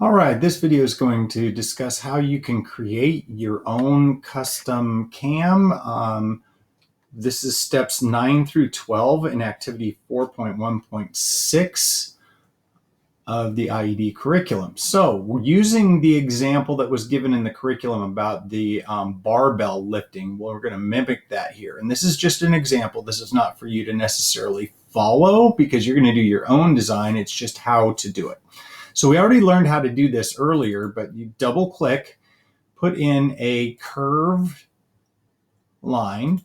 All right, this video is going to discuss how you can create your own custom cam. This is steps 9 through 12 in activity 4.1.6 of the IED curriculum. So we're using the example that was given in the curriculum about the barbell lifting. Well, we're going to mimic that here. And this is just an example. This is not for you to necessarily follow because you're going to do your own design. It's just how to do it. So we already learned how to do this earlier, but you double click, put in a curved line.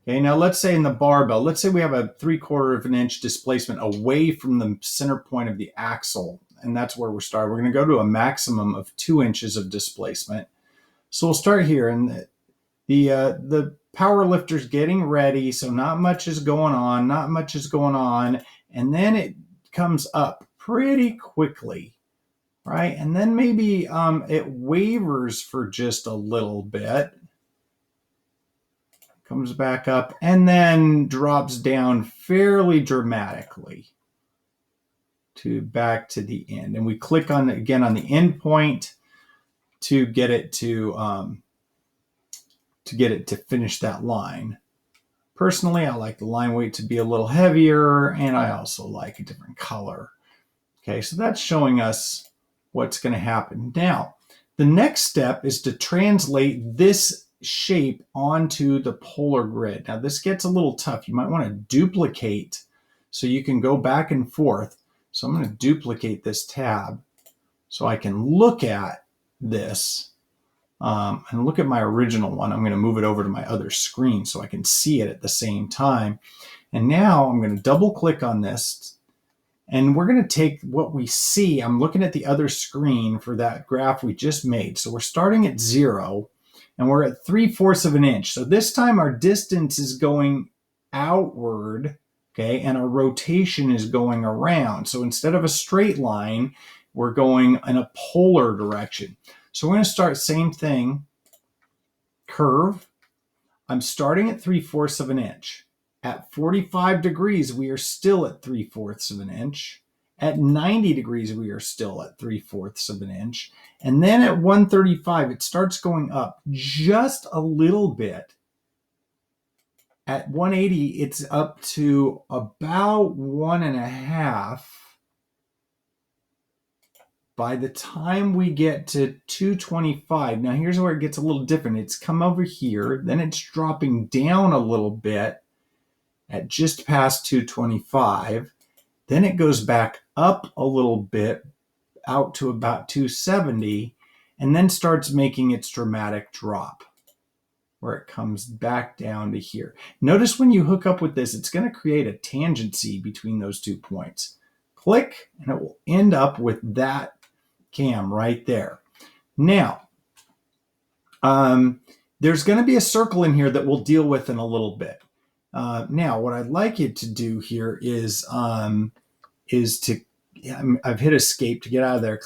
Okay, now let's say in the barbell, let's say we have a 3/4 of an inch displacement away from the center point of the axle, and that's where we're starting. We're going to go to a maximum of 2 inches of displacement. So we'll start here, and the power lifter's getting ready, so not much is going on, and then it comes up pretty quickly, right? And then maybe it wavers for just a little bit, comes back up, and then drops down fairly dramatically back to the end. And we click on again on the end point to get it to finish that line. Personally, I like the line weight to be a little heavier, and I also like a different color. Okay, so that's showing us what's going to happen. Now, the next step is to translate this shape onto the polar grid. Now, this gets a little tough. You might want to duplicate so you can go back and forth. So I'm going to duplicate this tab so I can look at this and look at my original one. I'm going to move it over to my other screen so I can see it at the same time. And now I'm going to double click on this, and we're going to take what we see. I'm looking at the other screen for that graph we just made. So we're starting at 0, and we're at 3/4 of an inch. So this time our distance is going outward, okay, and our rotation is going around. So instead of a straight line, we're going in a polar direction. So we're going to start same thing, curve. I'm starting at 3/4 of an inch. At 45 degrees, we are still at 3/4 of an inch. At 90 degrees, we are still at 3/4 of an inch. And then at 135, it starts going up just a little bit. At 180, it's up to about 1.5. By the time we get to 225, now here's where it gets a little different. It's come over here, then it's dropping down a little bit at just past 225. Then it goes back up a little bit out to about 270, and then starts making its dramatic drop where it comes back down to here. Notice when you hook up with this, it's going to create a tangency between those 2 points. Click, and it will end up with that cam right there. Now, there's going to be a circle in here that we'll deal with in a little bit. Now, what I'd like you to do here is I've hit escape to get out of there.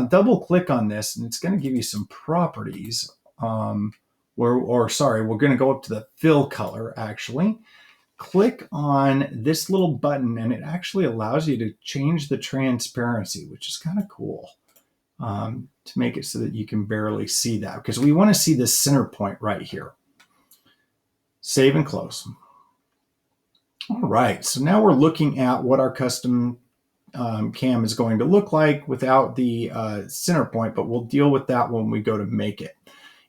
Double click on this, and it's going to give you some properties. We're going to go up to the fill color, actually. Click on this little button, and it actually allows you to change the transparency, which is kind of cool, to make it so that you can barely see that, because we want to see this center point right here. Save and close. All right, so now we're looking at what our custom cam is going to look like without the center point, but we'll deal with that when we go to make it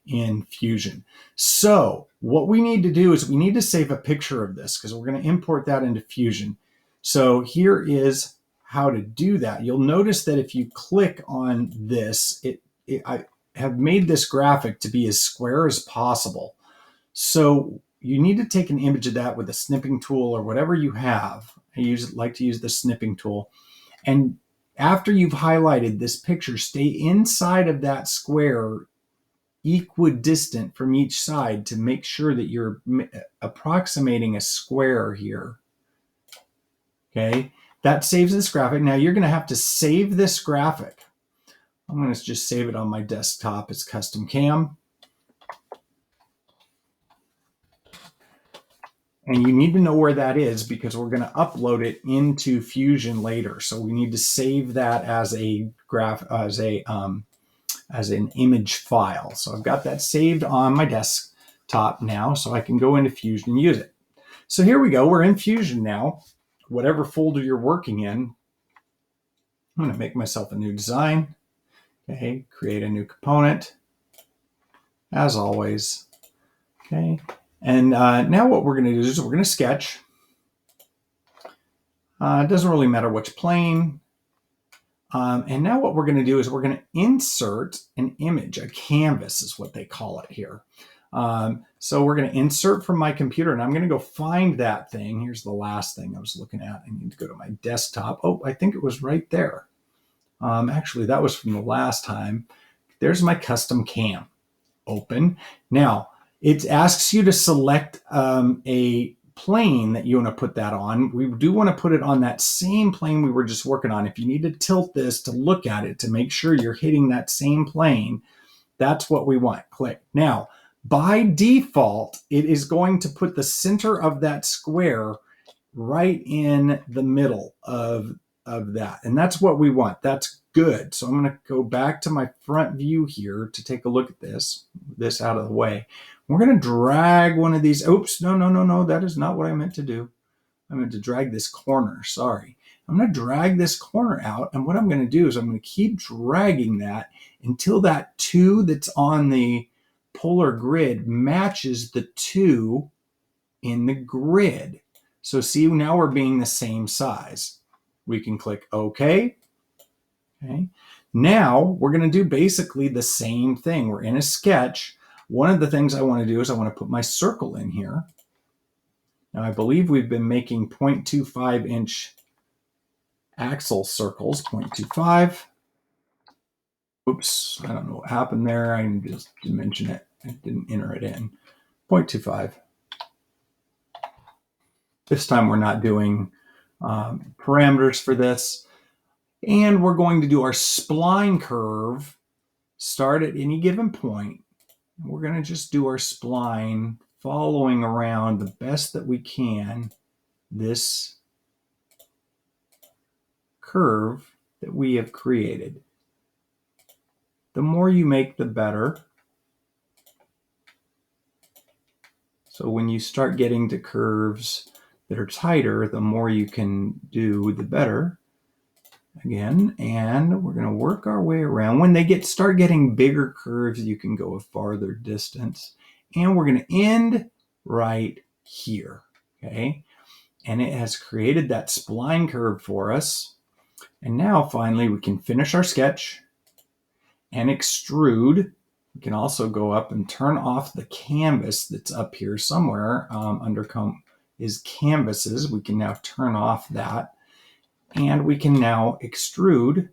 in Fusion. So what we need to do is we need to save a picture of this because we're going to import that into Fusion. So here is how to do that. You'll notice that if you click on this, I have made this graphic to be as square as possible. So you need to take an image of that with a snipping tool or whatever you have. I like to use the snipping tool. And after you've highlighted this picture, stay inside of that square equidistant from each side to make sure that you're approximating a square here. Okay, that saves this graphic. Now you're going to have to save this graphic. I'm going to just save it on my desktop as custom cam. And you need to know where that is because we're going to upload it into Fusion later. So we need to save that as a as an image file. So I've got that saved on my desktop now, so I can go into Fusion and use it. So here we go. We're in Fusion now. Whatever folder you're working in, I'm going to make myself a new design. Okay, create a new component, as always. Okay, and now what we're going to do is we're going to sketch. It doesn't really matter which plane. And now what we're going to do is we're going to insert an image, a canvas is what they call it here. So we're going to insert from my computer, and I'm going to go find that thing. Here's the last thing I was looking at. I need to go to my desktop. Oh, I think it was right there. Actually, that was from the last time. There's my custom cam. Open. Now, it asks you to select a plane that you want to put that on. We do want to put it on that same plane we were just working on. If you need to tilt this to look at it to make sure you're hitting that same plane, that's what we want. Click. Now, by default, it is going to put the center of that square right in the middle of that. And that's what we want. That's good. So I'm going to go back to my front view here to take a look at this out of the way. We're going to drag one of these. Oops, no. That is not what I meant to do. I meant to drag this corner. Sorry. I'm going to drag this corner out. And what I'm going to do is I'm going to keep dragging that until that 2 that's on the polar grid matches the 2 in the grid. So see, now we're being the same size. We can click OK. Okay. Now we're going to do basically the same thing. We're in a sketch. One of the things I want to do is I want to put my circle in here. Now I believe we've been making 0.25 inch axle circles, 0.25. Oops, I don't know what happened there. I just dimension it. I didn't enter it in. 0.25. This time we're not doing parameters for this. And we're going to do our spline curve, start at any given point. We're going to just do our spline following around the best that we can this curve that we have created. The more you make, the better. So when you start getting to curves that are tighter, the more you can do, the better. Again, and we're going to work our way around. When they start getting bigger curves, you can go a farther distance. And we're going to end right here, okay? And it has created that spline curve for us. And now, finally, we can finish our sketch and extrude. We can also go up and turn off the canvas that's up here somewhere under is canvases. We can now turn off that. And we can now extrude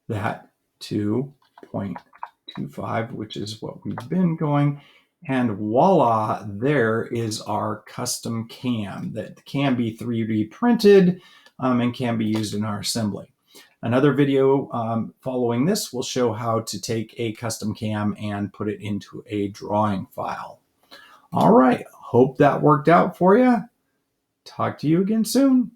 that to 0.25, which is what we've been going. And voila, there is our custom cam that can be 3D printed and can be used in our assembly. Another video following this will show how to take a custom cam and put it into a drawing file. All right, hope that worked out for you. Talk to you again soon.